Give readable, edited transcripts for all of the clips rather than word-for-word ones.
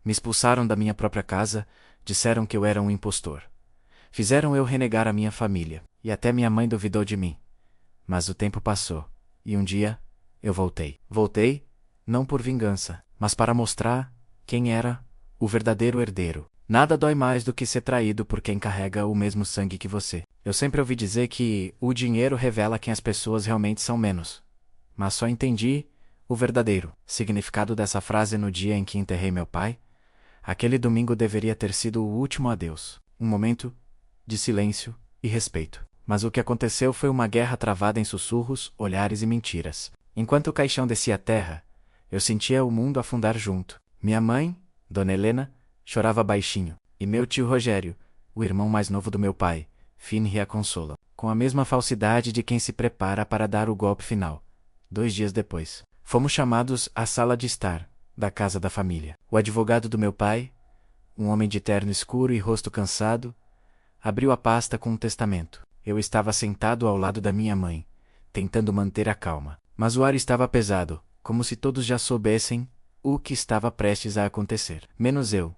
Me expulsaram da minha própria casa, disseram que eu era um impostor. Fizeram eu renegar a minha família, e até minha mãe duvidou de mim. Mas o tempo passou, e um dia, eu voltei. Voltei, não por vingança, mas para mostrar quem era o verdadeiro herdeiro. Nada dói mais do que ser traído por quem carrega o mesmo sangue que você. Eu sempre ouvi dizer que o dinheiro revela quem as pessoas realmente são menos. Mas só entendi o verdadeiro significado dessa frase no dia em que enterrei meu pai. Aquele domingo deveria ter sido o último adeus. Um momento de silêncio e respeito. Mas o que aconteceu foi uma guerra travada em sussurros, olhares e mentiras. Enquanto o caixão descia a terra, eu sentia o mundo afundar junto. Minha mãe, Dona Helena, chorava baixinho, e meu tio Rogério, o irmão mais novo do meu pai, fingia a consola, com a mesma falsidade de quem se prepara para dar o golpe final. 2 dias depois, fomos chamados à sala de estar da casa da família. O advogado do meu pai, um homem de terno escuro e rosto cansado, abriu a pasta com um testamento. Eu estava sentado ao lado da minha mãe, tentando manter a calma. Mas o ar estava pesado, como se todos já soubessem o que estava prestes a acontecer. Menos eu.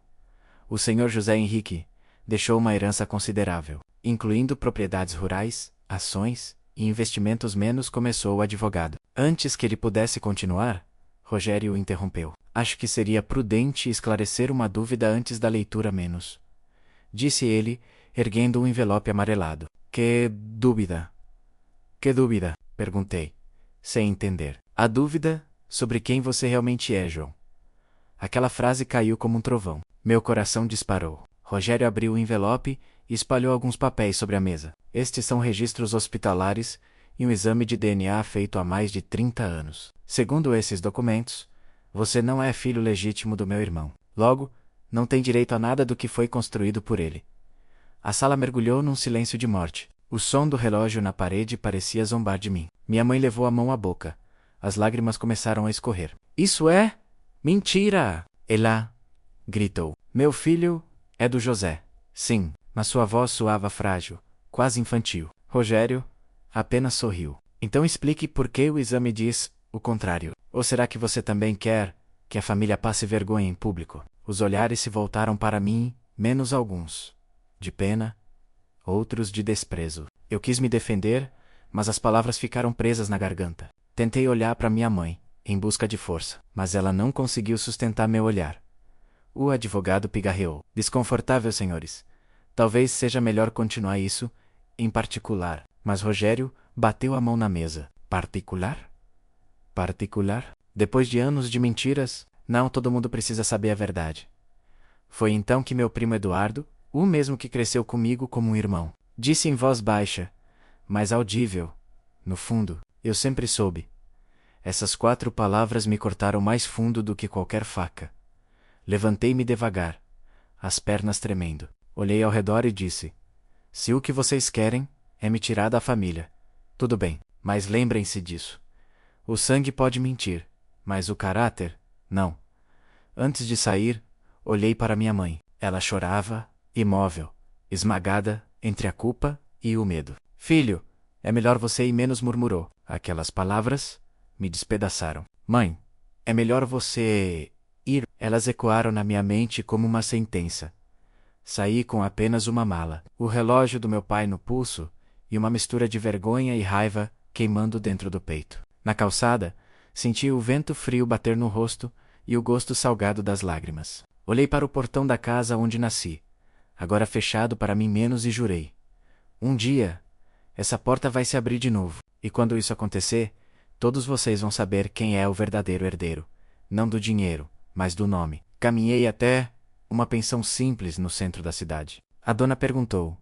O senhor José Henrique deixou uma herança considerável, incluindo propriedades rurais, ações e investimentos. Menos começou o advogado. Antes que ele pudesse continuar, Rogério o interrompeu. Acho que seria prudente esclarecer uma dúvida antes da leitura. Menos, disse ele, erguendo um envelope amarelado. Que dúvida? Que dúvida? Perguntei, sem entender. A dúvida sobre quem você realmente é, João. Aquela frase caiu como um trovão. Meu coração disparou. Rogério abriu o envelope e espalhou alguns papéis sobre a mesa. Estes são registros hospitalares e um exame de DNA feito há mais de 30 anos. Segundo esses documentos, você não é filho legítimo do meu irmão. Logo, não tem direito a nada do que foi construído por ele. A sala mergulhou num silêncio de morte. O som do relógio na parede parecia zombar de mim. Minha mãe levou a mão à boca. As lágrimas começaram a escorrer. Isso é mentira! Ela gritou. Meu filho é do José. Sim, mas sua voz soava frágil, quase infantil. Rogério apenas sorriu. Então explique por que o exame diz o contrário. Ou será que você também quer que a família passe vergonha em público? Os olhares se voltaram para mim, menos alguns de pena, outros de desprezo. Eu quis me defender, mas as palavras ficaram presas na garganta. Tentei olhar para minha mãe, em busca de força, mas ela não conseguiu sustentar meu olhar. O advogado pigarreou. Desconfortável, senhores. Talvez seja melhor continuar isso, em particular. Mas Rogério bateu a mão na mesa. Particular? Particular? Depois de anos de mentiras, não todo mundo precisa saber a verdade. Foi então que meu primo Eduardo, o mesmo que cresceu comigo como um irmão, disse em voz baixa, mas audível. No fundo, eu sempre soube. Essas 4 palavras me cortaram mais fundo do que qualquer faca. Levantei-me devagar, as pernas tremendo. Olhei ao redor e disse: se o que vocês querem é me tirar da família, tudo bem, mas lembrem-se disso. O sangue pode mentir, mas o caráter, não. Antes de sair, olhei para minha mãe. Ela chorava, imóvel, esmagada entre a culpa e o medo. Filho, é melhor você ir menos, murmurou. Aquelas palavras me despedaçaram. Mãe, é melhor você ir. Elas ecoaram na minha mente como uma sentença. Saí com apenas uma mala, o relógio do meu pai no pulso e uma mistura de vergonha e raiva queimando dentro do peito. Na calçada, senti o vento frio bater no rosto e o gosto salgado das lágrimas. Olhei para o portão da casa onde nasci, agora fechado para mim menos, e jurei. Um dia, essa porta vai se abrir de novo, e quando isso acontecer, todos vocês vão saber quem é o verdadeiro herdeiro. Não do dinheiro, mas do nome. Caminhei até uma pensão simples no centro da cidade. A dona perguntou: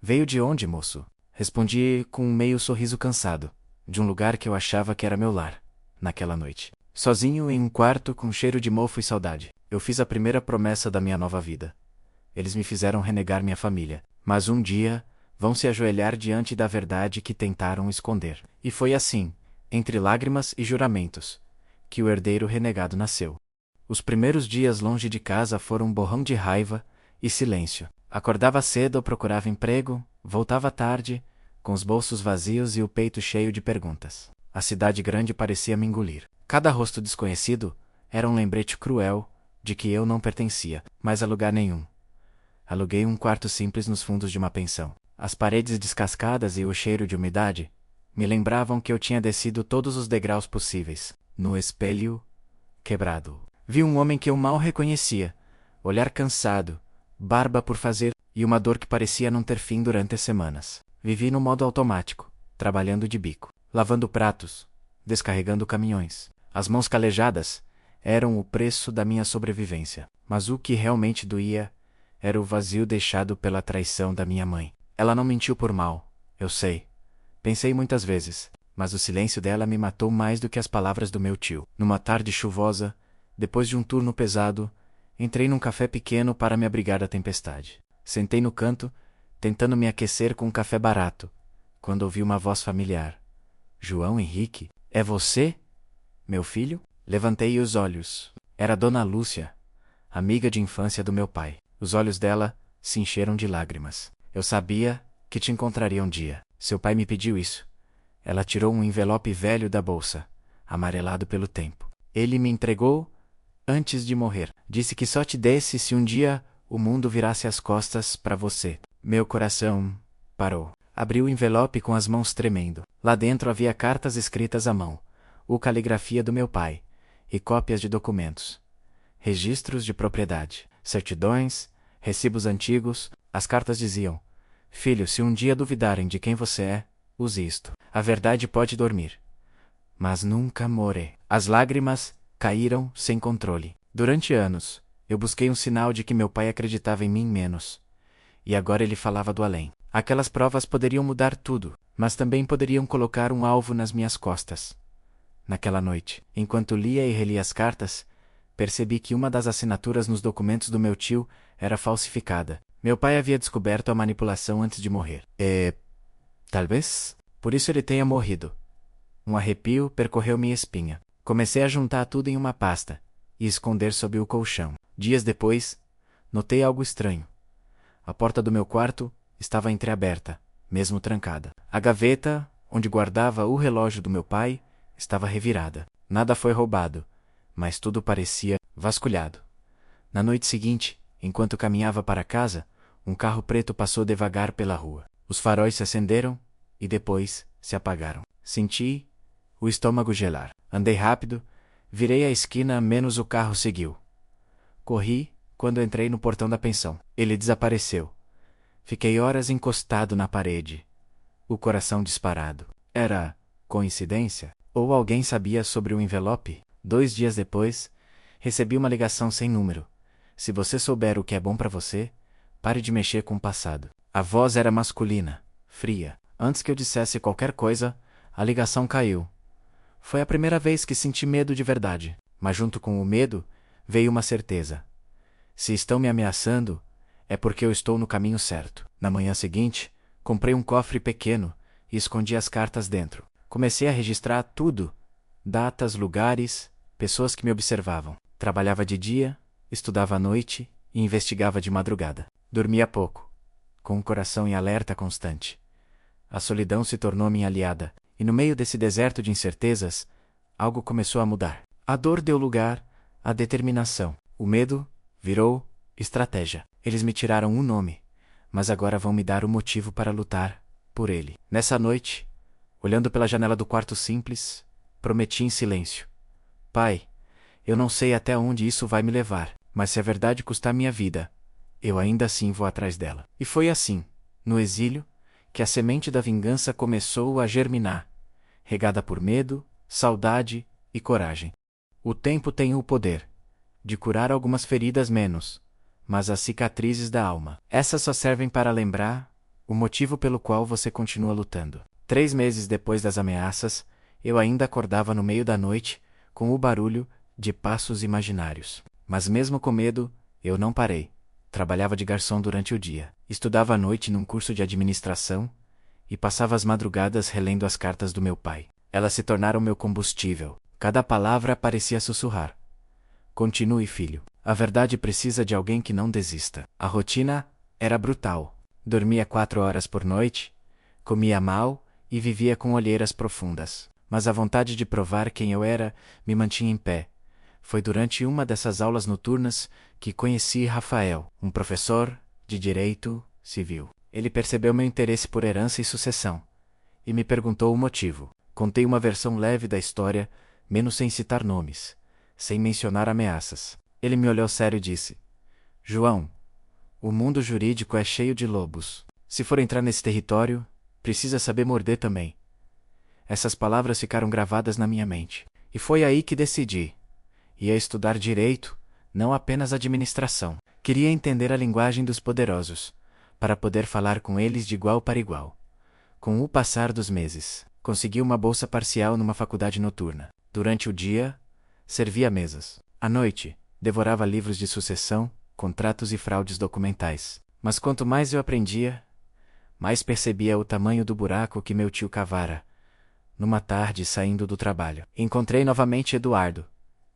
veio de onde, moço? Respondi com um meio sorriso cansado. De um lugar que eu achava que era meu lar, naquela noite. Sozinho em um quarto com cheiro de mofo e saudade. Eu fiz a primeira promessa da minha nova vida. Eles me fizeram renegar minha família, mas um dia vão se ajoelhar diante da verdade que tentaram esconder. E foi assim, entre lágrimas e juramentos, que o herdeiro renegado nasceu. Os primeiros dias longe de casa foram um borrão de raiva e silêncio. Acordava cedo ou procurava emprego, voltava tarde, com os bolsos vazios e o peito cheio de perguntas. A cidade grande parecia me engolir. Cada rosto desconhecido era um lembrete cruel de que eu não pertencia mais a lugar nenhum. Aluguei um quarto simples nos fundos de uma pensão. As paredes descascadas e o cheiro de umidade me lembravam que eu tinha descido todos os degraus possíveis. No espelho quebrado, vi um homem que eu mal reconhecia, olhar cansado, barba por fazer e uma dor que parecia não ter fim durante as semanas. Vivi no modo automático, trabalhando de bico, lavando pratos, descarregando caminhões. As mãos calejadas eram o preço da minha sobrevivência. Mas o que realmente doía era o vazio deixado pela traição da minha mãe. Ela não mentiu por mal, eu sei. Pensei muitas vezes, mas o silêncio dela me matou mais do que as palavras do meu tio. Numa tarde chuvosa, depois de um turno pesado, entrei num café pequeno para me abrigar da tempestade. Sentei no canto, tentando me aquecer com um café barato, quando ouvi uma voz familiar. João Henrique, é você? Meu filho? Levantei os olhos. Era Dona Lúcia, amiga de infância do meu pai. Os olhos dela se encheram de lágrimas. Eu sabia que te encontraria um dia. Seu pai me pediu isso. Ela tirou um envelope velho da bolsa, amarelado pelo tempo. Ele me entregou antes de morrer. Disse que só te desse se um dia o mundo virasse as costas para você. Meu coração parou. Abri o envelope com as mãos tremendo. Lá dentro havia cartas escritas à mão, caligrafia do meu pai, e cópias de documentos. Registros de propriedade, certidões, recibos antigos. As cartas diziam: filho, se um dia duvidarem de quem você é, use isto. A verdade pode dormir, mas nunca more. As lágrimas caíram sem controle. Durante anos, eu busquei um sinal de que meu pai acreditava em mim menos. E agora ele falava do além. Aquelas provas poderiam mudar tudo, mas também poderiam colocar um alvo nas minhas costas. Naquela noite, enquanto lia e relia as cartas, percebi que uma das assinaturas nos documentos do meu tio era falsificada. Meu pai havia descoberto a manipulação antes de morrer. Talvez por isso ele tenha morrido. Um arrepio percorreu minha espinha. Comecei a juntar tudo em uma pasta e esconder sob o colchão. Dias depois, notei algo estranho. A porta do meu quarto estava entreaberta, mesmo trancada. A gaveta, onde guardava o relógio do meu pai, estava revirada. Nada foi roubado, mas tudo parecia vasculhado. Na noite seguinte, enquanto caminhava para casa, um carro preto passou devagar pela rua. Os faróis se acenderam e depois se apagaram. Senti o estômago gelar. Andei rápido, virei a esquina, menos o carro seguiu. Corri quando entrei no portão da pensão. Ele desapareceu. Fiquei horas encostado na parede, o coração disparado. Era coincidência? Ou alguém sabia sobre o envelope? 2 dias depois, recebi uma ligação sem número. Se você souber o que é bom para você, pare de mexer com o passado. A voz era masculina, fria. Antes que eu dissesse qualquer coisa, a ligação caiu. Foi a primeira vez que senti medo de verdade, mas junto com o medo veio uma certeza. Se estão me ameaçando, é porque eu estou no caminho certo. Na manhã seguinte, comprei um cofre pequeno e escondi as cartas dentro. Comecei a registrar tudo: datas, lugares, pessoas que me observavam. Trabalhava de dia, estudava à noite e investigava de madrugada. Dormia pouco, com o coração em alerta constante. A solidão se tornou minha aliada, e no meio desse deserto de incertezas, algo começou a mudar. A dor deu lugar à determinação. O medo virou estratégia. Eles me tiraram um nome, mas agora vão me dar o motivo para lutar por ele. Nessa noite, olhando pela janela do quarto simples, prometi em silêncio: pai, eu não sei até onde isso vai me levar, mas se a verdade custar minha vida, eu ainda assim vou atrás dela. E foi assim, no exílio, que a semente da vingança começou a germinar, regada por medo, saudade e coragem. O tempo tem o poder de curar algumas feridas menos, mas as cicatrizes da alma, essas só servem para lembrar o motivo pelo qual você continua lutando. 3 meses depois das ameaças, eu ainda acordava no meio da noite com o barulho de passos imaginários. Mas mesmo com medo, eu não parei. Trabalhava de garçom durante o dia, estudava à noite num curso de administração e passava as madrugadas relendo as cartas do meu pai. Elas se tornaram meu combustível. Cada palavra parecia sussurrar: continue, filho. A verdade precisa de alguém que não desista. A rotina era brutal. Dormia 4 horas por noite, comia mal e vivia com olheiras profundas. Mas a vontade de provar quem eu era me mantinha em pé, Foi durante uma dessas aulas noturnas que conheci Rafael, um professor de direito civil. Ele percebeu meu interesse por herança e sucessão e me perguntou o motivo. Contei uma versão leve da história, menos sem citar nomes, sem mencionar ameaças. Ele me olhou sério e disse: João, o mundo jurídico é cheio de lobos. Se for entrar nesse território, precisa saber morder também. Essas palavras ficaram gravadas na minha mente. E foi aí que decidi. Ia estudar direito, não apenas administração. Queria entender a linguagem dos poderosos, para poder falar com eles de igual para igual. Com o passar dos meses, consegui uma bolsa parcial numa faculdade noturna. Durante o dia, servia mesas. À noite, devorava livros de sucessão, contratos e fraudes documentais. Mas quanto mais eu aprendia, mais percebia o tamanho do buraco que meu tio cavara. Numa tarde, saindo do trabalho, encontrei novamente Eduardo,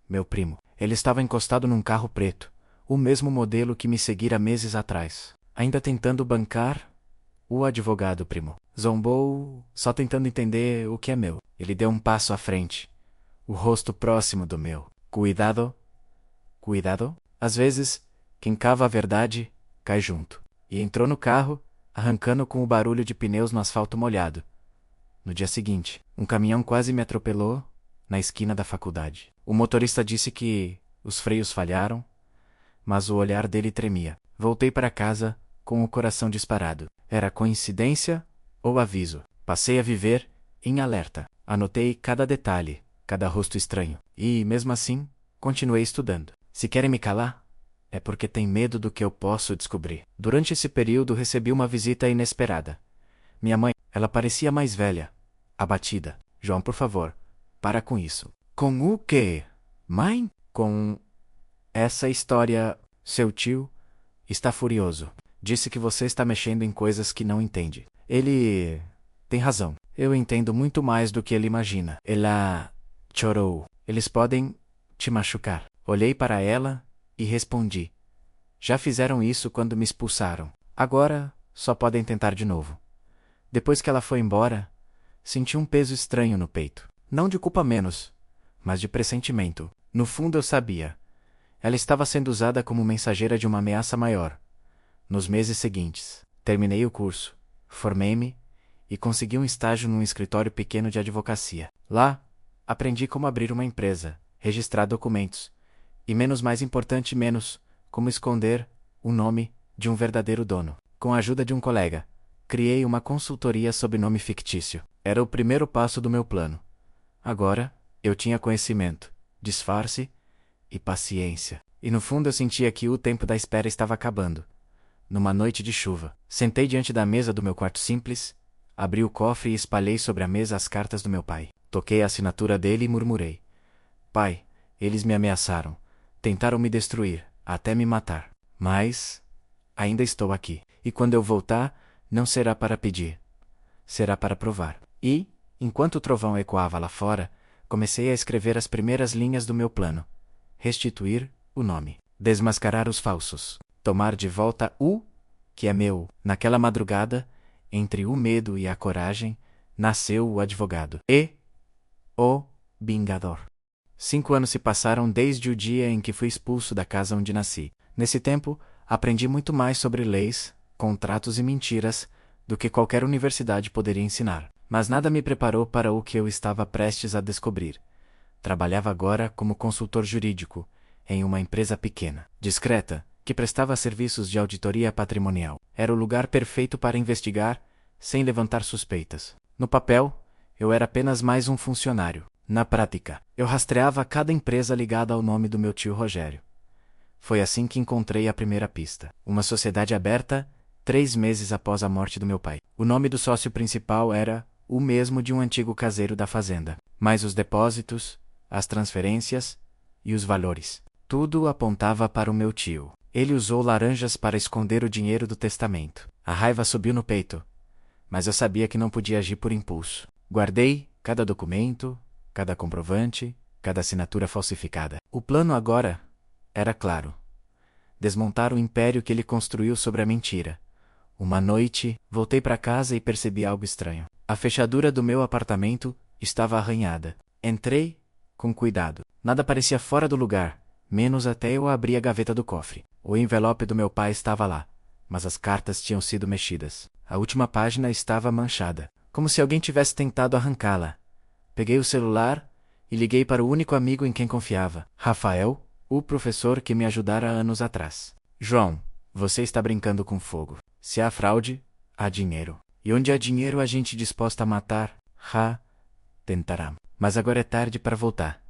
meu primo. Ele estava encostado num carro preto, o mesmo modelo que me seguira meses atrás. Ainda tentando bancar o advogado, primo. Zombou, só tentando entender o que é meu. Ele deu um passo à frente, o rosto próximo do meu. Cuidado, cuidado. Às vezes, quem cava a verdade, cai junto. E entrou no carro, arrancando com o barulho de pneus no asfalto molhado. No dia seguinte, um caminhão quase me atropelou na esquina da faculdade. O motorista disse que os freios falharam, mas o olhar dele tremia. Voltei para casa com o coração disparado. Era coincidência ou aviso? Passei a viver em alerta. Anotei cada detalhe, cada rosto estranho. E, mesmo assim, continuei estudando. Se querem me calar, é porque tem medo do que eu posso descobrir. Durante esse período recebi uma visita inesperada. Minha mãe, ela parecia mais velha, abatida. João, por favor, para com isso. Com o quê? Mãe? Com essa história. Seu tio está furioso. Disse que você está mexendo em coisas que não entende. Ele tem razão. Eu entendo muito mais do que ele imagina. Ela chorou. Eles podem te machucar. Olhei para ela e respondi: já fizeram isso quando me expulsaram. Agora só podem tentar de novo. Depois que ela foi embora, senti um peso estranho no peito. Não de culpa menos, mas de pressentimento. No fundo eu sabia. Ela estava sendo usada como mensageira de uma ameaça maior. Nos meses seguintes, terminei o curso, formei-me e consegui um estágio num escritório pequeno de advocacia. Lá, aprendi como abrir uma empresa, registrar documentos e, mais importante, como esconder o nome de um verdadeiro dono. Com a ajuda de um colega, criei uma consultoria sob nome fictício. Era o primeiro passo do meu plano. Agora, eu tinha conhecimento, disfarce e paciência. E no fundo eu sentia que o tempo da espera estava acabando. Numa noite de chuva, sentei diante da mesa do meu quarto simples, abri o cofre e espalhei sobre a mesa as cartas do meu pai. Toquei a assinatura dele e murmurei: Pai, eles me ameaçaram. Tentaram me destruir, até me matar. Mas ainda estou aqui. E quando eu voltar, não será para pedir. Será para provar. E, enquanto o trovão ecoava lá fora, comecei a escrever as primeiras linhas do meu plano. Restituir o nome. Desmascarar os falsos. Tomar de volta o que é meu. Naquela madrugada, entre o medo e a coragem, nasceu o advogado. E o vingador. 5 anos se passaram desde o dia em que fui expulso da casa onde nasci. Nesse tempo, aprendi muito mais sobre leis, contratos e mentiras do que qualquer universidade poderia ensinar. Mas nada me preparou para o que eu estava prestes a descobrir. Trabalhava agora como consultor jurídico, em uma empresa pequena, discreta, que prestava serviços de auditoria patrimonial. Era o lugar perfeito para investigar, sem levantar suspeitas. No papel, eu era apenas mais um funcionário. Na prática, eu rastreava cada empresa ligada ao nome do meu tio Rogério. Foi assim que encontrei a primeira pista. Uma sociedade aberta, 3 meses após a morte do meu pai. O nome do sócio principal era o mesmo de um antigo caseiro da fazenda. Mas os depósitos, as transferências e os valores, tudo apontava para o meu tio. Ele usou laranjas para esconder o dinheiro do testamento. A raiva subiu no peito, mas eu sabia que não podia agir por impulso. Guardei cada documento, cada comprovante, cada assinatura falsificada. O plano agora era claro: desmontar o império que ele construiu sobre a mentira. Uma noite, voltei para casa e percebi algo estranho. A fechadura do meu apartamento estava arranhada. Entrei com cuidado. Nada parecia fora do lugar, menos até eu abrir a gaveta do cofre. O envelope do meu pai estava lá, mas as cartas tinham sido mexidas. A última página estava manchada, como se alguém tivesse tentado arrancá-la. Peguei o celular e liguei para o único amigo em quem confiava, Rafael, o professor que me ajudara anos atrás. João, você está brincando com fogo. Se há fraude, há dinheiro. E onde há dinheiro há gente disposta a matar, tentará. Mas agora é tarde para voltar.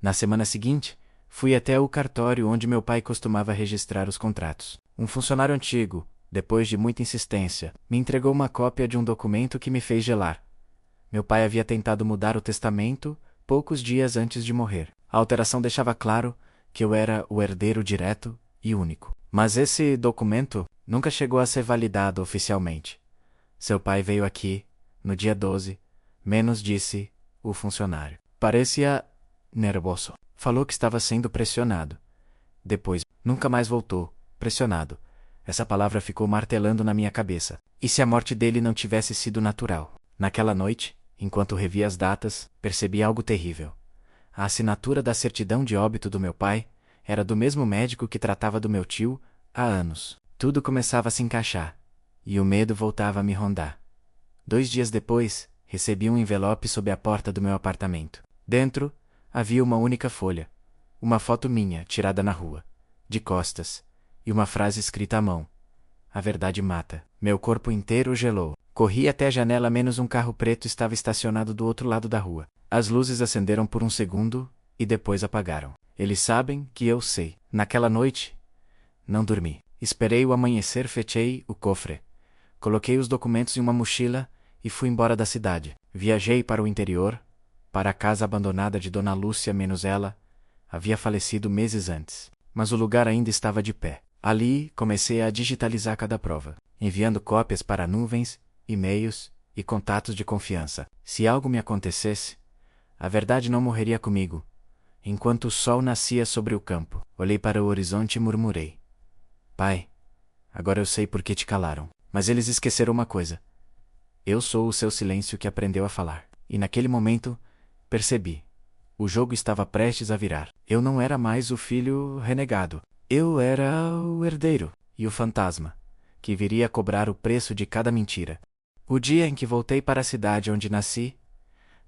Na semana seguinte, fui até o cartório onde meu pai costumava registrar os contratos. Um funcionário antigo, depois de muita insistência, me entregou uma cópia de um documento que me fez gelar. Meu pai havia tentado mudar o testamento poucos dias antes de morrer. A alteração deixava claro que eu era o herdeiro direto e único. Mas esse documento nunca chegou a ser validado oficialmente. Seu pai veio aqui, no dia 12, menos disse o funcionário. Parecia nervoso. Falou que estava sendo pressionado. Depois, nunca mais voltou, pressionado. Essa palavra ficou martelando na minha cabeça. E se a morte dele não tivesse sido natural? Naquela noite, enquanto revia as datas, percebi algo terrível. A assinatura da certidão de óbito do meu pai era do mesmo médico que tratava do meu tio há anos. Tudo começava a se encaixar, e o medo voltava a me rondar. 2 dias depois, recebi um envelope sob a porta do meu apartamento. Dentro, havia uma única folha, uma foto minha, tirada na rua, de costas, e uma frase escrita à mão. A verdade mata. Meu corpo inteiro gelou. Corri até a janela, menos um carro preto estava estacionado do outro lado da rua. As luzes acenderam por um segundo e depois apagaram. Eles sabem que eu sei. Naquela noite, não dormi. Esperei o amanhecer, fechei o cofre. Coloquei os documentos em uma mochila e fui embora da cidade. Viajei para o interior, para a casa abandonada de Dona Lúcia, menos ela havia falecido meses antes. Mas o lugar ainda estava de pé. Ali, comecei a digitalizar cada prova, enviando cópias para nuvens, e-mails e contatos de confiança. Se algo me acontecesse, a verdade não morreria comigo. Enquanto o sol nascia sobre o campo, olhei para o horizonte e murmurei: Pai, agora eu sei por que te calaram. Mas eles esqueceram uma coisa. Eu sou o seu silêncio que aprendeu a falar. E naquele momento, percebi. O jogo estava prestes a virar. Eu não era mais o filho renegado. Eu era o herdeiro e o fantasma, que viria a cobrar o preço de cada mentira. O dia em que voltei para a cidade onde nasci,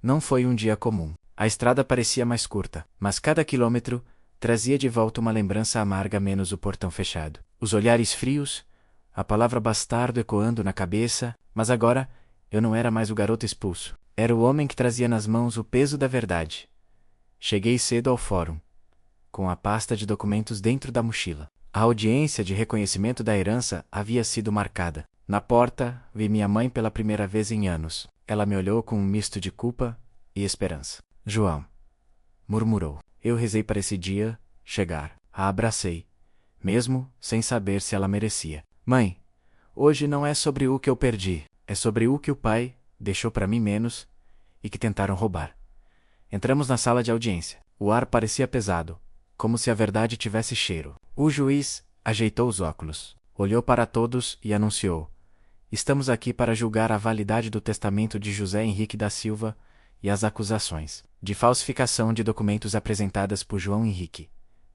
não foi um dia comum. A estrada parecia mais curta, mas cada quilômetro trazia de volta uma lembrança amarga, menos o portão fechado. Os olhares frios, a palavra bastardo ecoando na cabeça, mas agora eu não era mais o garoto expulso. Era o homem que trazia nas mãos o peso da verdade. Cheguei cedo ao fórum, com a pasta de documentos dentro da mochila. A audiência de reconhecimento da herança havia sido marcada. Na porta, vi minha mãe pela primeira vez em anos. Ela me olhou com um misto de culpa e esperança. João, murmurou. Eu rezei para esse dia chegar. A abracei, mesmo sem saber se ela merecia. Mãe, hoje não é sobre o que eu perdi, é sobre o que o pai deixou para mim, menos e que tentaram roubar. Entramos na sala de audiência. O ar parecia pesado, como se a verdade tivesse cheiro. O juiz ajeitou os óculos, olhou para todos e anunciou: Estamos aqui para julgar a validade do testamento de José Henrique da Silva e as acusações de falsificação de documentos apresentadas por João Henrique.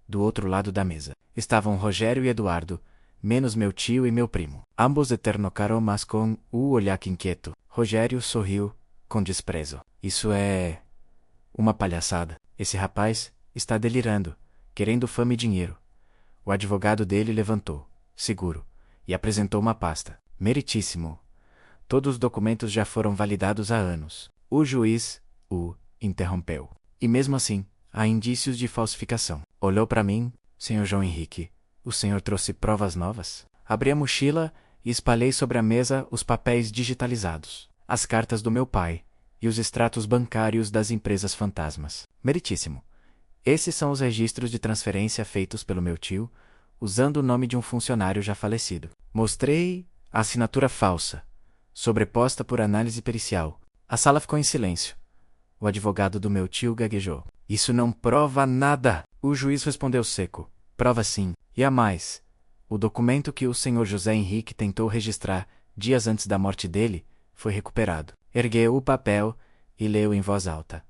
Do outro lado da mesa estavam Rogério e Eduardo, menos meu tio e meu primo. Ambos eternocaram, mas com o olhar inquieto. Rogério sorriu com desprezo. Isso é uma palhaçada. Esse rapaz está delirando, querendo fama e dinheiro. O advogado dele levantou, seguro, e apresentou uma pasta. Meritíssimo. Todos os documentos já foram validados há anos. O juiz o interrompeu. E mesmo assim, há indícios de falsificação. Olhou para mim: Senhor João Henrique, o senhor trouxe provas novas? Abri a mochila e espalhei sobre a mesa os papéis digitalizados, as cartas do meu pai e os extratos bancários das empresas fantasmas. Meritíssimo. Esses são os registros de transferência feitos pelo meu tio, usando o nome de um funcionário já falecido. Mostrei a assinatura falsa, sobreposta por análise pericial. A sala ficou em silêncio. O advogado do meu tio gaguejou: Isso não prova nada. O juiz respondeu seco: Prova sim. E há mais. O documento que o senhor José Henrique tentou registrar dias antes da morte dele foi recuperado. Ergueu o papel e leu em voz alta: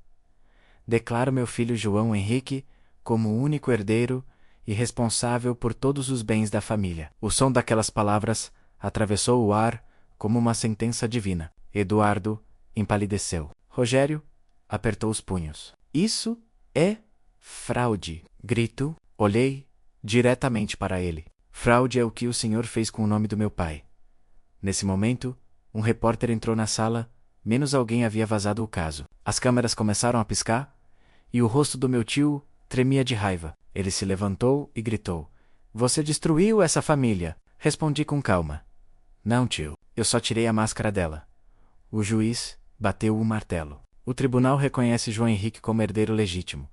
declaro meu filho João Henrique como o único herdeiro e responsável por todos os bens da família. O som daquelas palavras atravessou o ar como uma sentença divina. Eduardo empalideceu. Rogério apertou os punhos. Isso é fraude! Grito. Olhei diretamente para ele. Fraude é o que o senhor fez com o nome do meu pai. Nesse momento, um repórter entrou na sala, menos alguém havia vazado o caso. As câmeras começaram a piscar, e o rosto do meu tio tremia de raiva. Ele se levantou e gritou: "Você destruiu essa família!" Respondi com calma: "Não, tio, eu só tirei a máscara dela." O juiz bateu o martelo. O tribunal reconhece João Henrique como herdeiro legítimo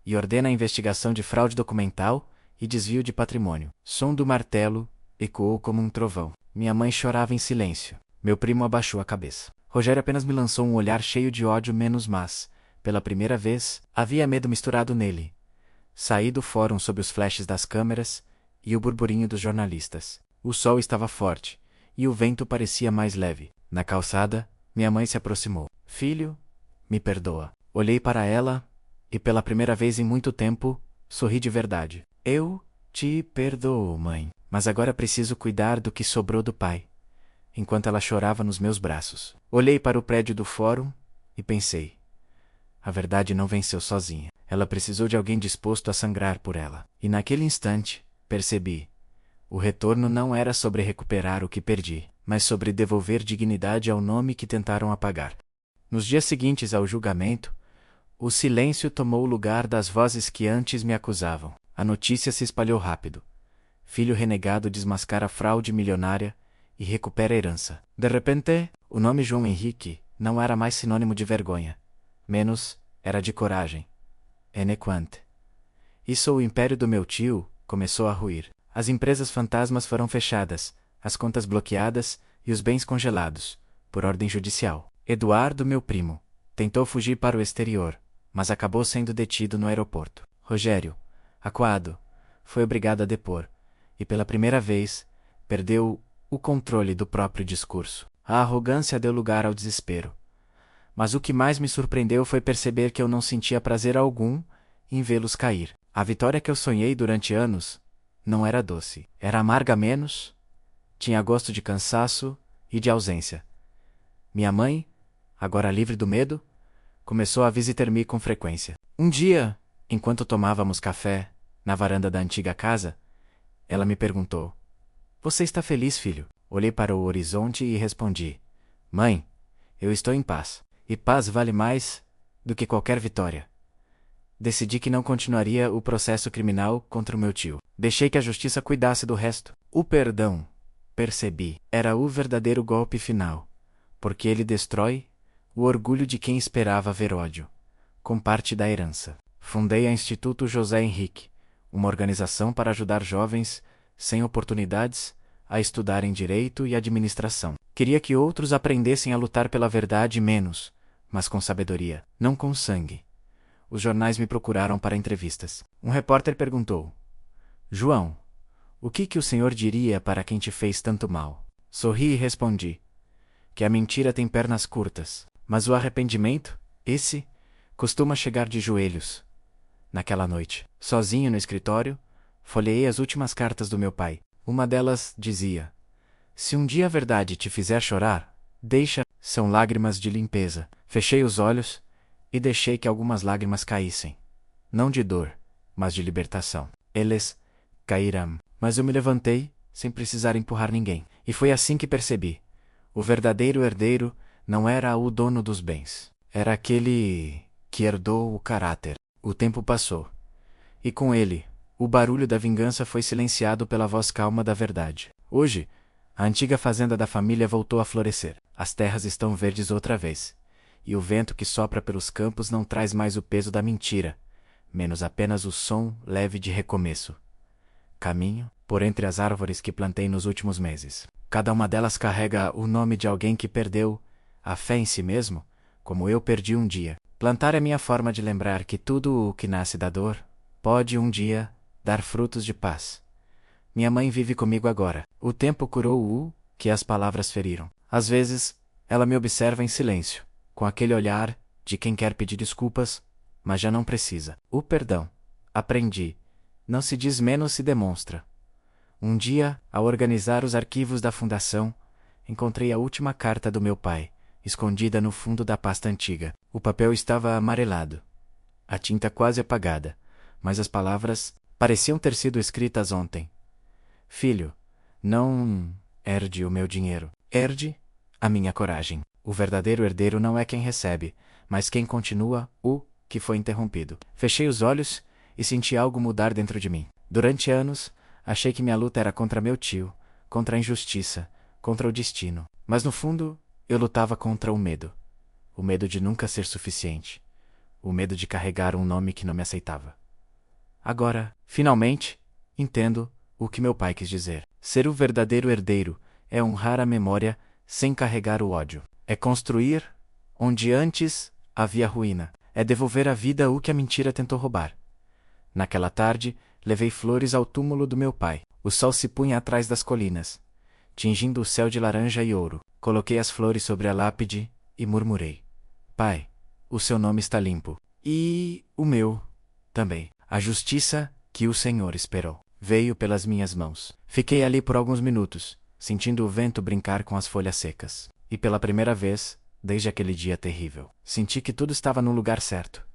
e ordena a investigação de fraude documental e desvio de patrimônio. Som do martelo ecoou como um trovão. Minha mãe chorava em silêncio. Meu primo abaixou a cabeça. Rogério apenas me lançou um olhar cheio de ódio mas, pela primeira vez, havia medo misturado nele. Saí do fórum sob os flashes das câmeras e o burburinho dos jornalistas. O sol estava forte e o vento parecia mais leve. Na calçada, minha mãe se aproximou. "Filho, me perdoa." Olhei para ela e, pela primeira vez em muito tempo, sorri de verdade. "Eu te perdoo, mãe. Mas agora preciso cuidar do que sobrou do pai." Enquanto ela chorava nos meus braços. Olhei para o prédio do fórum e pensei: a verdade não venceu sozinha. Ela precisou de alguém disposto a sangrar por ela. E naquele instante, percebi: o retorno não era sobre recuperar o que perdi, mas sobre devolver dignidade ao nome que tentaram apagar. Nos dias seguintes ao julgamento, o silêncio tomou o lugar das vozes que antes me acusavam. A notícia se espalhou rápido. Filho renegado desmascara fraude milionária e recupera a herança. De repente, o nome João Henrique não era mais sinônimo de vergonha. Menos era de coragem. Enequante. Isso o império do meu tio começou a ruir. As empresas fantasmas foram fechadas, as contas bloqueadas e os bens congelados, por ordem judicial. Eduardo, meu primo, tentou fugir para o exterior, mas acabou sendo detido no aeroporto. Rogério, acuado, foi obrigado a depor, e pela primeira vez, perdeu o controle do próprio discurso. A arrogância deu lugar ao desespero. Mas o que mais me surpreendeu foi perceber que eu não sentia prazer algum em vê-los cair. A vitória que eu sonhei durante anos não era doce. Era amarga menos, tinha gosto de cansaço e de ausência. Minha mãe, agora livre do medo, começou a visitar-me com frequência. Um dia, enquanto tomávamos café na varanda da antiga casa, ela me perguntou: "Você está feliz, filho?" Olhei para o horizonte e respondi: "Mãe, eu estou em paz. E paz vale mais do que qualquer vitória." Decidi que não continuaria o processo criminal contra o meu tio. Deixei que a justiça cuidasse do resto. O perdão, percebi, era o verdadeiro golpe final, porque ele destrói o orgulho de quem esperava ver ódio, com parte da herança. Fundei a Instituto José Henrique, uma organização para ajudar jovens sem oportunidades a estudarem direito e administração. Queria que outros aprendessem a lutar pela verdade menos, mas com sabedoria, não com sangue. Os jornais me procuraram para entrevistas. Um repórter perguntou: "João, o que o senhor diria para quem te fez tanto mal?" Sorri e respondi: "Que a mentira tem pernas curtas, mas o arrependimento, esse, costuma chegar de joelhos." Naquela noite, sozinho no escritório, folheei as últimas cartas do meu pai. Uma delas dizia: "Se um dia a verdade te fizer chorar, deixa, são lágrimas de limpeza." Fechei os olhos e deixei que algumas lágrimas caíssem. Não de dor, mas de libertação. Eles caíram, mas eu me levantei, sem precisar empurrar ninguém. E foi assim que percebi: o verdadeiro herdeiro não era o dono dos bens. Era aquele que herdou o caráter. O tempo passou. E com ele, o barulho da vingança foi silenciado pela voz calma da verdade. Hoje, a antiga fazenda da família voltou a florescer. As terras estão verdes outra vez. E o vento que sopra pelos campos não traz mais o peso da mentira, menos apenas o som leve de recomeço. Caminho por entre as árvores que plantei nos últimos meses. Cada uma delas carrega o nome de alguém que perdeu a fé em si mesmo, como eu perdi um dia. Plantar é minha forma de lembrar que tudo o que nasce da dor pode um dia dar frutos de paz. Minha mãe vive comigo agora. O tempo curou o que as palavras feriram. Às vezes, ela me observa em silêncio, com aquele olhar de quem quer pedir desculpas, mas já não precisa. O perdão, aprendi, não se diz menos se demonstra. Um dia, ao organizar os arquivos da fundação, encontrei a última carta do meu pai, escondida no fundo da pasta antiga. O papel estava amarelado, a tinta quase apagada, mas as palavras pareciam ter sido escritas ontem. Filho, não herde o meu dinheiro, herde a minha coragem. O verdadeiro herdeiro não é quem recebe, mas quem continua o que foi interrompido. Fechei os olhos e senti algo mudar dentro de mim. Durante anos, achei que minha luta era contra meu tio, contra a injustiça, contra o destino. Mas no fundo, eu lutava contra o medo. O medo de nunca ser suficiente. O medo de carregar um nome que não me aceitava. Agora, finalmente, entendo o que meu pai quis dizer. Ser o verdadeiro herdeiro é honrar a memória sem carregar o ódio. É construir onde antes havia ruína. É devolver à vida o que a mentira tentou roubar. Naquela tarde, levei flores ao túmulo do meu pai. O sol se punha atrás das colinas, tingindo o céu de laranja e ouro. Coloquei as flores sobre a lápide e murmurei: Pai, o seu nome está limpo. E o meu também. A justiça que o Senhor esperou veio pelas minhas mãos. Fiquei ali por alguns minutos, sentindo o vento brincar com as folhas secas. E pela primeira vez, desde aquele dia terrível, senti que tudo estava no lugar certo.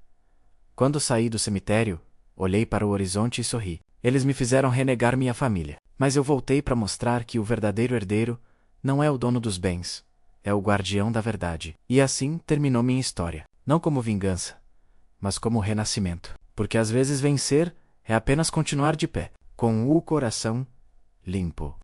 Quando saí do cemitério, olhei para o horizonte e sorri. Eles me fizeram renegar minha família. Mas eu voltei para mostrar que o verdadeiro herdeiro não é o dono dos bens, é o guardião da verdade. E assim terminou minha história. Não como vingança, mas como renascimento. Porque às vezes vencer é apenas continuar de pé, com o coração limpo.